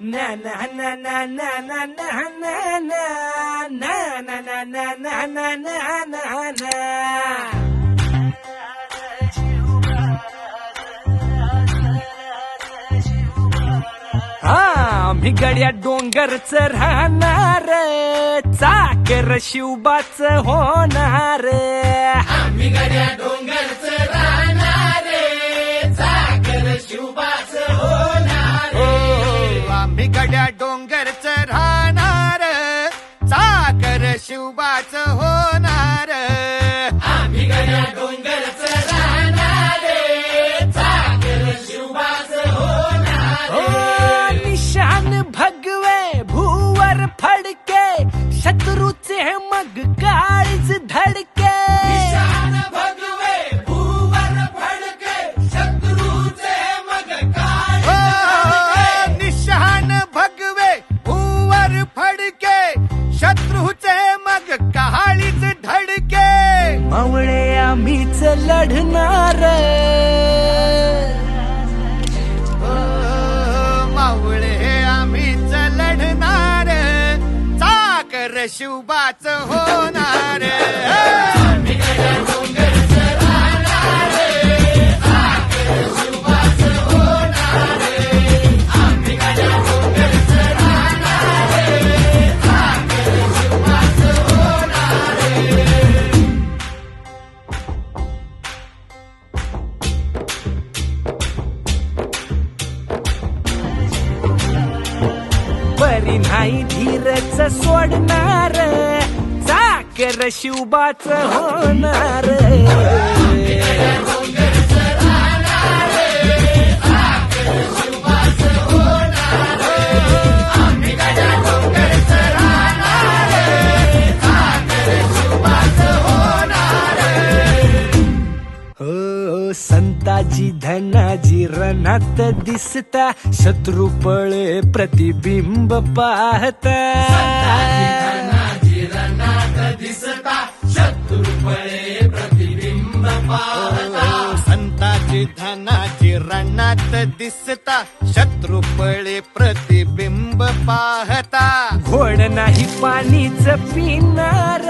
na na na na na na na na na na na na na na na na na. आम्ही गड्या डोंगरच राहणार, चाकर शिवबाच होणार. आम्ही गड्या डोंगरच राहणार, चाकर शिवबाच होणार. आम्ही गड्या डोंगरच राहणार, चाकर शिवबाच होणार. आम्ही गड्या डोंगरच राहणार, चाकर शिवबाच होणार. निशान भगवे भूवर फडके, शत्रूचे मग काळीज धडके. निशान भगवे भूवर फडके, शत्रूचे मग काळीज धडके. निशान भगवे भूवर फडके, शत्रूचे मग काळीच धडके. मावळे आम्हीच लढणार, मावळे आम्हीच लढणार, चाकर शिवबाच होणार. आम्ही गड्या डोंगरच राहणार, चाकर शिवबाच होणार. आम्ही गड्या डोंगरच राहणार, चाकर शिवबाच होणार. परी नाही धीरच सोडणार, चाकर शिवबाच होणार. डोंगरच राहणार, चाकर शिवबाच होणार. आम्ही गड्या डोंगरच राहणार, चाकर शिवबाच होणार. हो संताजी धनाजी रणात दिसता, शत्रू पळे प्रतिबिंब पाहता. धनाजी रणात दिसता, शत्रू पळे प्रतिबिंब पाहता. संताजी धनाजी रणात दिसता, शत्रुपळे प्रतिबिंब पाहता. घोड नाही पाणीच पिणार,